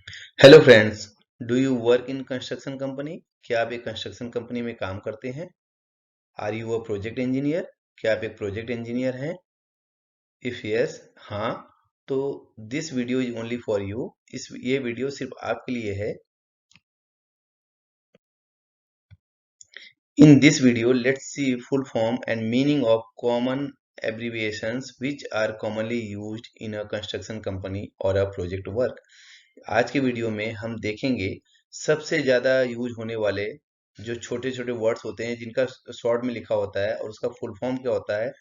Hello friends, do you work in construction company? क्या आप एक कंस्ट्रक्शन कंपनी में काम करते हैं? Are you a project engineer? क्या आप एक प्रोजेक्ट इंजीनियर हैं? इफ यस, हाँ, तो this video is only for you. ये वीडियो सिर्फ आपके लिए है। In this video let's see full form and meaning of common abbreviations which are commonly used in a construction company or a project work। आज के video में हम देखेंगे सबसे ज़्यादा यूज होने वाले जो छोटे छोटे वर्ड्स होते हैं जिनका शॉर्ट में लिखा होता है और उसका फुल फॉर्म क्या होता है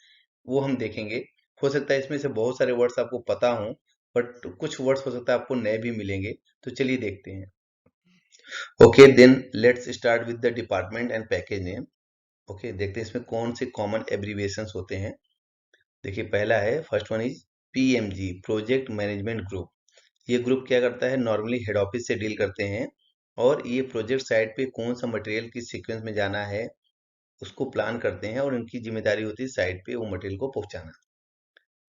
वो हम देखेंगे। हो सकता है इसमें से बहुत सारे वर्ड्स आपको पता हों, बट कुछ वर्ड्स हो सकता है आपको नए भी मिलेंगे। तो चलिए देखते हैं। Okay, then let's start with the department and package name. Okay, देखते हैं इसमें कौन से कॉमन एब्रीविएशंस होते हैं। देखिए, पहला है, first one is PMG, project management group. ये ग्रुप क्या करता है? नॉर्मली हेड ऑफिस से डील करते हैं और ये प्रोजेक्ट साइट पे कौन सा मटेरियल किस सीक्वेंस में जाना है उसको प्लान करते हैं और उनकी जिम्मेदारी होती है साइट पे वो मटेरियल को पहुंचाना।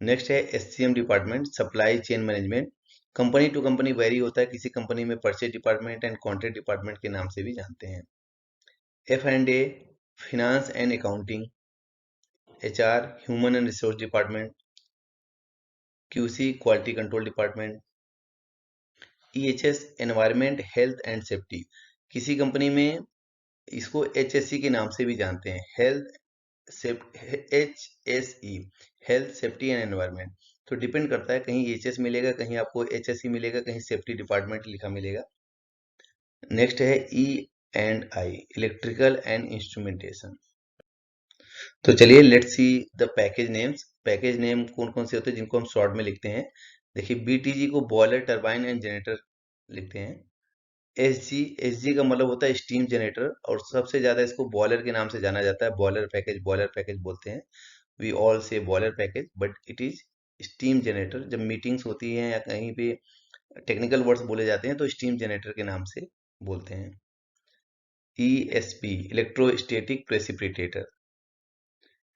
नेक्स्ट है SCM department, supply chain management. Company to company vary होता है, किसी कंपनी में purchase department and contract department के नाम से भी जानते हैं। F and A, finance and accounting. HR, human and resource department. QC, quality control department. EHS, environment health and safety. किसी कंपनी में इसको एचएससी के नाम से भी जानते हैं, HSE, health safety and environment. तो डिपेंड करता है, कहीं एचएस मिलेगा, कहीं आपको एचएससी मिलेगा, कहीं सेफ्टी डिपार्टमेंट लिखा मिलेगा। नेक्स्ट है E&I, इलेक्ट्रिकल एंड इंस्ट्रूमेंटेशन। तो चलिए let's see the package names. Package name कौन कौन से होते हैं जिनको हम शॉर्ट में लिखते हैं? देखिए, बीटीजी को बॉयलर, टरबाइन एंड जनरेटर लिखते हैं। एसजी का मतलब होता है स्टीम जनरेटर और सबसे ज्यादा इसको बॉयलर के नाम से जाना जाता है। बॉयलर पैकेज बोलते हैं। वी ऑल से boiler package, but it is steam generator. जब मीटिंग्स होती हैं या कहीं पे टेक्निकल वर्ड्स बोले जाते हैं तो स्टीम जनरेटर के नाम से बोलते हैं। ESP, electrostatic precipitator.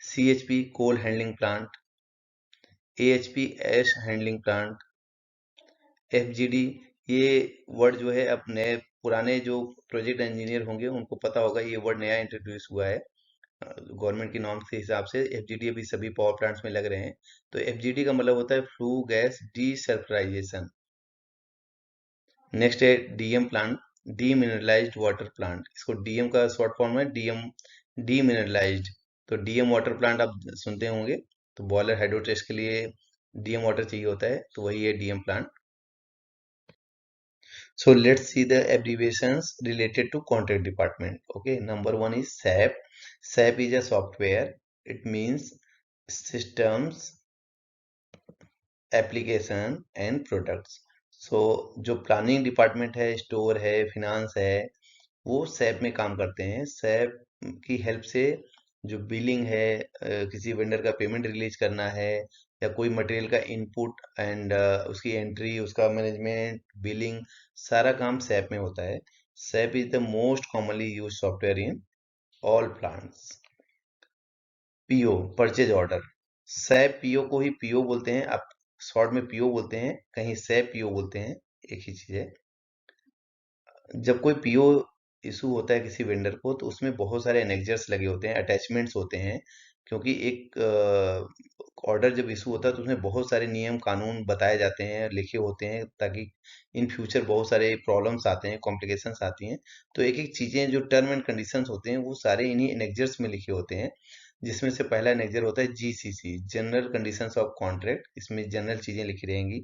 CHP, coal handling plant. AHP, ash handling plant. FGD, ये वर्ड जो है अब नए पुराने जो प्रोजेक्ट इंजीनियर होंगे उनको पता होगा, ये वर्ड नया इंट्रोड्यूस हुआ है गवर्नमेंट की नॉर्म्स के हिसाब से। एफजीडी अभी सभी पावर प्लांट्स में लग रहे हैं। तो एफजीडी का मतलब होता है फ्लू गैस डीसल्फराइजेशन। नेक्स्ट है DM plant, demineralised water plant. इसको डीएम का शॉर्ट फॉर्म है डीएम, डीमिनरलाइज्ड। तो डीएम वाटर प्लांट आप सुनते होंगे, तो बॉयलर हाइड्रो टेस्ट के लिए डीएम वाटर चाहिए होता है, तो वही है DM plant. So let's see the abbreviations related to contract department. Okay, number one is SAP. SAP is a software. It means systems, application and products. So जो planning department है, store है, finance है, वो SAP में काम करते हैं। SAP की हेल्प से जो बिलिंग है, किसी वेंडर का पेमेंट रिलीज करना है या कोई मटेरियल का इनपुट एंड उसकी एंट्री, उसका मैनेजमेंट, बिलिंग, सारा काम सैप में होता है। SAP is the most commonly use software in all plants. PO, purchase order. SAP PO को ही पीओ बोलते हैं, आप शॉर्ट में पीओ बोलते हैं, कहीं सैप पीओ बोलते हैं, एक ही चीज है। जब कोई पीओ इशू होता है किसी वेंडर को तो उसमें बहुत सारे एनेक्जर्स लगे होते हैं, अटैचमेंट्स होते हैं। क्योंकि एक ऑर्डर जब इशू होता है तो उसमें बहुत सारे नियम कानून बताए जाते हैं, लिखे होते हैं, ताकि इन फ्यूचर बहुत सारे प्रॉब्लम्स आते हैं, कॉम्प्लिकेशंस आती हैं। तो एक एक चीजें जो टर्म एंड कंडीशंस होते हैं वो सारे इन्हीं एनेक्जर्स में लिखे होते हैं। जिसमें से पहला एनेक्जर होता है GCC, general conditions of contract. इसमें जनरल चीजें लिखी रहेंगी।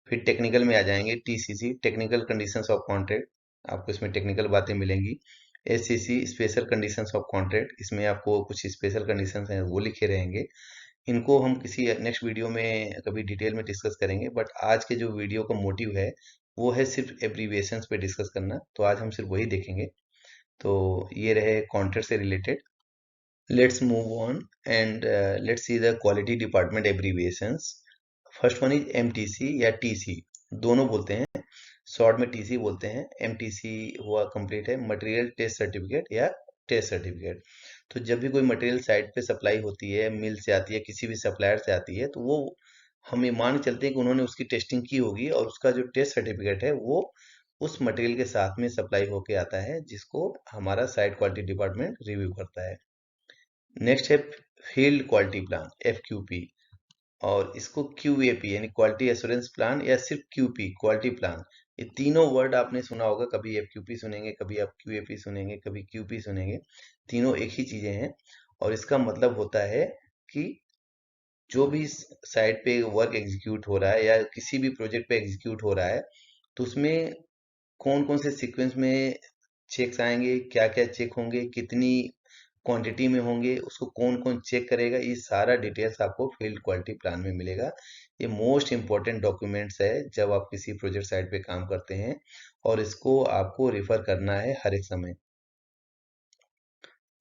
फिर टेक्निकल में आ जाएंगे, TCC, technical conditions of contract, आपको इसमें टेक्निकल बातें मिलेंगी। SCC, special conditions of contract, इसमें आपको कुछ स्पेशल कंडीशंस हैं वो लिखे रहेंगे। इनको हम किसी नेक्स्ट वीडियो में कभी डिटेल में डिस्कस करेंगे, बट आज के जो वीडियो का मोटिव है वो है सिर्फ एब्रीविएशंस पे डिस्कस करना, तो आज हम सिर्फ वही देखेंगे। तो ये रहे कॉन्ट्रैक्ट से related. Let's move on and let's see the quality department abbreviations. First one is MTC या टीसी, दोनों बोलते हैं। शॉर्ट में टीसी बोलते हैं। एमटीसी हुआ कंप्लीट है, मटेरियल टेस्ट सर्टिफिकेट या टेस्ट सर्टिफिकेट। तो जब भी कोई मटेरियल साइट पे सप्लाई होती है, मिल से आती है, किसी भी सप्लायर से आती है, तो वो हम ये मान के चलते हैं कि उन्होंने उसकी टेस्टिंग की होगी और उसका जो टेस्ट सर्टिफिकेट है वो उस मटेरियल के साथ में सप्लाई होके आता है, जिसको हमारा साइट क्वालिटी डिपार्टमेंट रिव्यू करता है। नेक्स्ट है फील्ड क्वालिटी प्लान, FQP, और इसको QAP यानी क्वालिटी एश्योरेंस प्लान या सिर्फ QP क्वालिटी प्लान, ये तीनों वर्ड आपने सुना होगा। कभी FQP सुनेंगे, कभी आप QAP सुनेंगे, कभी QP सुनेंगे। तीनों एक ही चीजें हैं और इसका मतलब होता है कि जो भी साइट पे वर्क एग्जीक्यूट हो रहा है या किसी भी प्रोजेक्ट पे एग्जीक्यूट हो रहा है, तो उसमें कौन कौन से सीक्वेंस में चेक्स आएंगे, क्या क्या चेक होंगे, कितनी क्वांटिटी में होंगे, उसको कौन कौन चेक करेगा, ये सारा डिटेल्स आपको फील्ड क्वालिटी प्लान में मिलेगा। ये मोस्ट इम्पोर्टेंट डॉक्यूमेंट्स है जब आप किसी प्रोजेक्ट साइट पे काम करते हैं और इसको आपको रिफर करना है हर एक समय।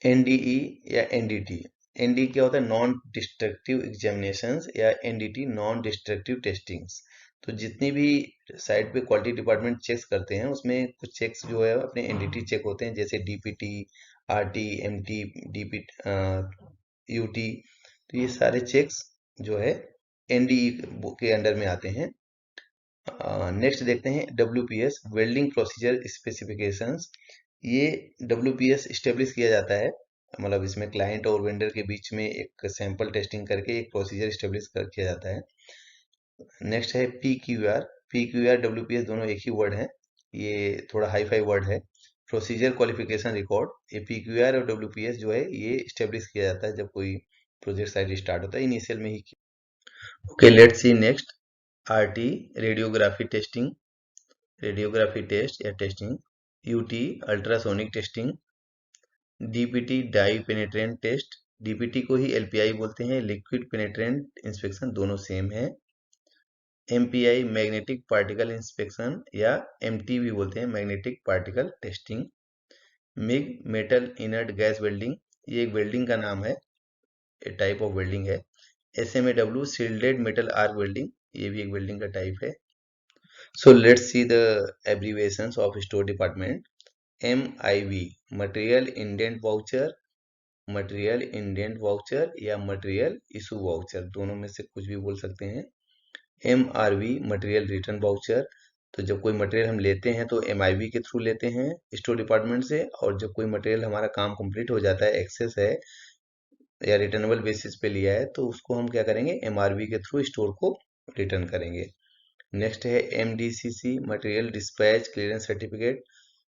NDE या NDT, NDE क्या होता है, नॉन डिस्ट्रक्टिव एग्जामिनेशंस, या NDT नॉन डिस्ट्रक्टिव टेस्टिंग्स। तो जितनी भी साइट पे क्वालिटी डिपार्टमेंट चेक्स करते हैं उसमें कुछ चेक्स जो है अपने NDT चेक होते हैं, जैसे DPT, RT, MT, DP, UT। तो ये सारे चेक्स जो है NDE के अंडर में आते हैं। नेक्स्ट देखते हैं WPS, वेल्डिंग प्रोसीजर स्पेसिफिकेशंस। ये WPS स्टेब्लिश किया जाता है, मतलब इसमें क्लाइंट और वेंडर के बीच में एक सैंपल टेस्टिंग करके एक प्रोसीजर स्टेब्लिश किया जाता है। नेक्स्ट है PQR, PQR WPS दोनों एक ही वर्ड है, ये थोड़ा हाई फाई वर्ड है। प्रोसीजर क्वालिफिकेशन रिकॉर्ड, ये PQR और WPS जो है ये स्टेब्लिश किया जाता है जब कोई प्रोजेक्ट साइट स्टार्ट होता है, इनिशियल में ही। Okay, let's see next. RT, radiography testing, radiography test या testing. UT, ultrasonic testing. DPT, dye penetrant test, DPT को ही LPI बोलते हैं, लिक्विड पेनेट्रेंट इंस्पेक्शन, दोनों सेम है। MPI, मैग्नेटिक पार्टिकल इंस्पेक्शन, या MT भी बोलते हैं, magnetic particle testing. MIG, metal inert gas welding, ये एक वेल्डिंग का नाम है, एक टाइप ऑफ वेल्डिंग है। SMAW, shielded metal arc welding, ये भी एक वेल्डिंग का टाइप है। So let's see the abbreviations of store department. MIV, material indent voucher, material indent voucher या material issue voucher, दोनों में से कुछ भी बोल सकते हैं। MRV, material return voucher, तो जब कोई मटेरियल हम लेते हैं तो MIV के थ्रू लेते हैं स्टोर डिपार्टमेंट से, और जब कोई मटेरियल हमारा काम कंप्लीट हो जाता है, एक्सेस है या रिटर्नेबल बेसिस पे लिया है, तो उसको हम क्या करेंगे, MRV के थ्रू स्टोर को रिटर्न करेंगे। नेक्स्ट है MDCC, material dispatch clearance certificate,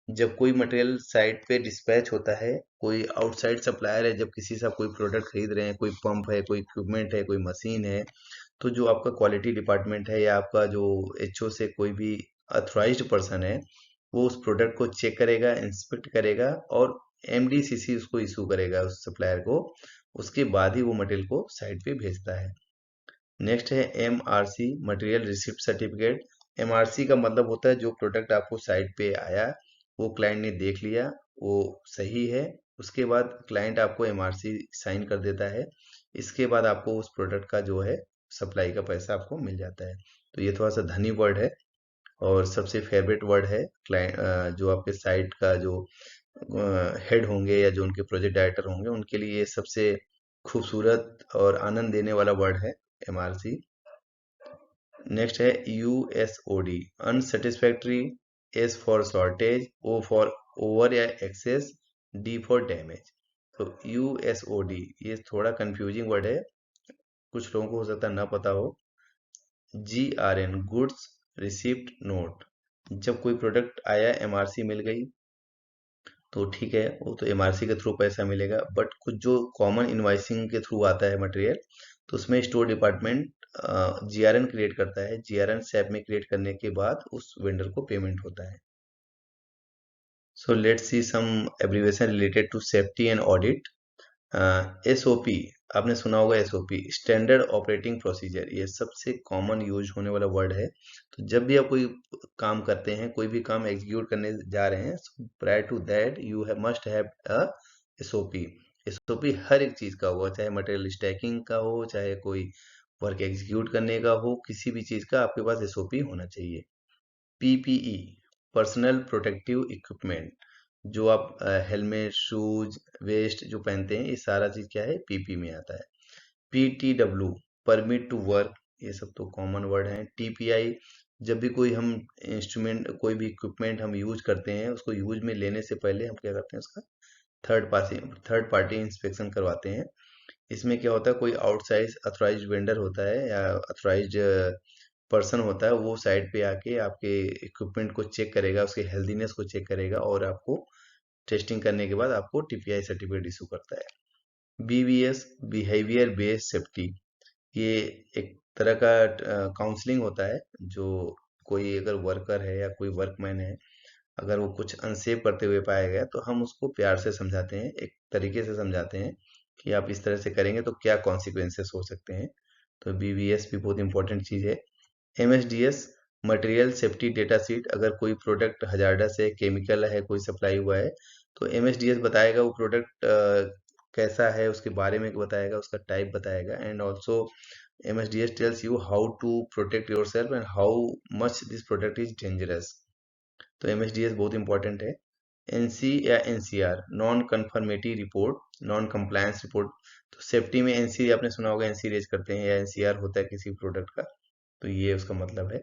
जब कोई मटेरियल साइट पे डिस्पैच होता है, कोई आउटसाइड सप्लायर है, जब किसी से आप कोई प्रोडक्ट खरीद रहे हैं, कोई पंप है, कोई इक्विपमेंट है, कोई मशीन है, तो जो आपका क्वालिटी डिपार्टमेंट है या आपका जो HO से कोई भी अथॉराइज्ड पर्सन है, वो उस प्रोडक्ट को चेक करेगा, इंस्पेक्ट करेगा और MDCC उसको इशू करेगा उस सप्लायर को, उसके बाद ही वो मटेरियल को साइट पे भेजता है। नेक्स्ट है MRC, material receipt certificate. MRC का मतलब होता है जो प्रोडक्ट आपको साइट पे आया, वो क्लाइंट ने देख लिया, वो सही है, उसके बाद क्लाइंट आपको MRC साइन कर देता है, इसके बाद आपको उस प्रोडक्ट का जो है सप्लाई का पैसा आपको मिल जाता है। तो ये थोड़ा सा धनी वर्ड है और सबसे फेवरेट वर्ड है क्लाइंट, जो आपके साइट का जो हेड होंगे या जो उनके प्रोजेक्ट डायरेक्टर होंगे, उनके लिए ये सबसे खूबसूरत और आनंद देने वाला वर्ड है MRC। नेक्स्ट है USOD, unsatisfactory, S for shortage, O for over या एक्सेस, D फॉर डैमेज। तो USOD ये थोड़ा कंफ्यूजिंग वर्ड है, कुछ लोगों को हो सकता है ना पता हो। GRN, गुड्स रिसिप्ट नोट, जब कोई प्रोडक्ट आया, MRC मिल गई तो ठीक है, वो तो MRC के थ्रू पैसा मिलेगा, बट कुछ जो कॉमन इनवाइसिंग के थ्रू आता है मटेरियल, तो उसमें स्टोर डिपार्टमेंट GRN क्रिएट करता है, GRN SAP में क्रिएट करने के बाद उस वेंडर को पेमेंट होता है। So let's see some abbreviation related to safety and audit. SOP, आपने सुना होगा SOP, स्टैंडर्ड ऑपरेटिंग प्रोसीजर, ये सबसे कॉमन यूज होने वाला वर्ड है। तो जब भी आप कोई काम करते हैं, कोई भी काम एग्जीक्यूट करने जा रहे हैं, prior to that you have must have a SOP। SOP हर एक चीज का होगा, चाहे मटेरियल स्टैकिंग का हो, चाहे कोई वर्क एग्जीक्यूट करने का हो, किसी भी चीज का आपके पास SOP होना चाहिए। PPE, पर्सनल प्रोटेक्टिव इक्विपमेंट, जो आप हेलमेट, शूज, वेस्ट जो पहनते हैं, ये सारा चीज क्या है, PP में आता है। PTW, परमिट टू वर्क, ये सब तो कॉमन वर्ड हैं। टीपीआई, जब भी कोई हम इंस्ट्रूमेंट, कोई भी इक्विपमेंट हम यूज करते हैं, उसको यूज में लेने से पहले हम क्या करते हैं, उसका थर्ड पार्टी इंस्पेक्शन करवाते हैं। इसमें क्या होता है, कोई आउटसाइड अथोराइज वेंडर होता है या अथोराइज पर्सन होता है, वो साइट पे आके आपके इक्विपमेंट को चेक करेगा, उसके हेल्दीनेस को चेक करेगा और आपको टेस्टिंग करने के बाद आपको टीपीआई सर्टिफिकेट इशू करता है। बीबीएस, बिहेवियर बेस्ड सेफ्टी, ये एक तरह का काउंसलिंग होता है। जो कोई अगर वर्कर है या कोई वर्कमैन है, अगर वो कुछ अनसेफ करते हुए पाया गया, तो हम उसको प्यार से समझाते हैं, एक तरीके से समझाते हैं कि आप इस तरह से करेंगे तो क्या कॉन्सिक्वेंसेस हो सकते हैं। तो बीबीएस भी बहुत इंपॉर्टेंट चीज़ है। MSDS, material safety data sheet, अगर कोई प्रोडक्ट हजार्डस है, केमिकल है, कोई सप्लाई हुआ है, तो एमएसडीएस बताएगा वो प्रोडक्ट कैसा है, उसके बारे में बताएगा, उसका टाइप बताएगा। And also MSDS tells you how to protect yourself and how much this product is dangerous. तो एमएसडीएस बहुत इंपॉर्टेंट है। एनसी या NCR, non conformity report, non compliance report, तो सेफ्टी में एनसी आपने सुना होगा, एनसी रेज करते हैं, या एनसीआर होता है किसी प्रोडक्ट का, तो ये उसका मतलब है।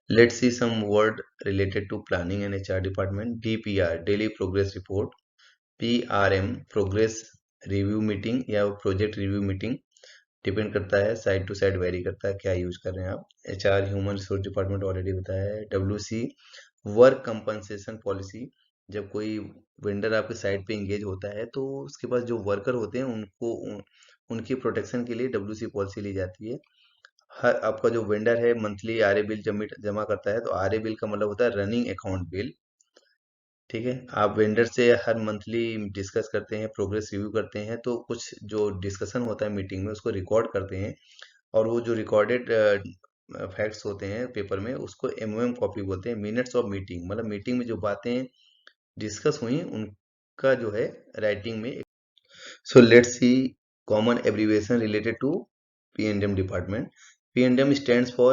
Let's see some word related to planning and HR department. DPR, daily progress report. PRM, progress review meeting या प्रोजेक्ट रिव्यू मीटिंग, डिपेंड करता है, साइड टू साइड वेरी करता है क्या यूज कर रहे हैं आप। HR, human resource department already बताया है। WC, वर्क कंपनसेशन पॉलिसी, जब कोई वेंडर आपके साइड पे इंगेज होता है, तो उसके पास जो वर्कर होते हैं उनको उनकी प्रोटेक्शन के लिए WC पॉलिसी ली जाती है। हर आपका जो वेंडर है मंथली आरए बिल जमा करता है, तो आरए बिल का मतलब होता है रनिंग अकाउंट बिल। ठीक है, आप वेंडर से हर मंथली डिस्कस करते हैं, प्रोग्रेस रिव्यू करते हैं, तो कुछ जो डिस्कशन होता है मीटिंग में उसको रिकॉर्ड करते हैं, और वो जो रिकॉर्डेड फैक्ट्स होते हैं पेपर में, उसको एमओएम कॉपी बोलते हैं, मिनट्स ऑफ मीटिंग, मतलब मीटिंग में जो बातें डिस्कस हुई उनका जो है राइटिंग में। So let's see common abbreviation related to P&M department. P&M stands for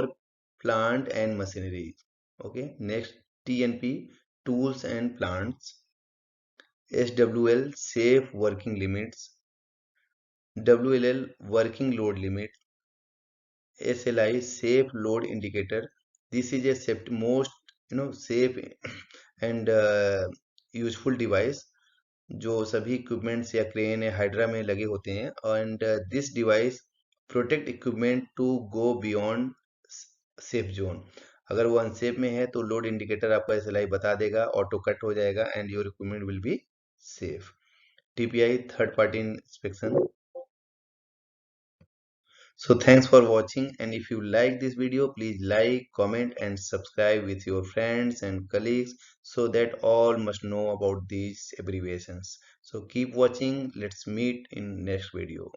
plant and machinery. Okay. Next, TNP, tools and plants. SWL, safe working limits. WLL, working load limit. SLI, safe load indicator. This is a most safe and useful device जो सभी equipments या crane या hydra में लगे होते हैं। And this device protect equipment to go beyond safe zone. अगर वो अनसेफ में है तो लोड इंडिकेटर आपका एसएलआई बता देगा, ऑटो कट हो जाएगा and your equipment will be safe. TPI, third party inspection. So thanks for watching, and if you like this video, please like, comment and subscribe with your friends and colleagues so that all must know about these abbreviations. So keep watching. Let's meet in next video.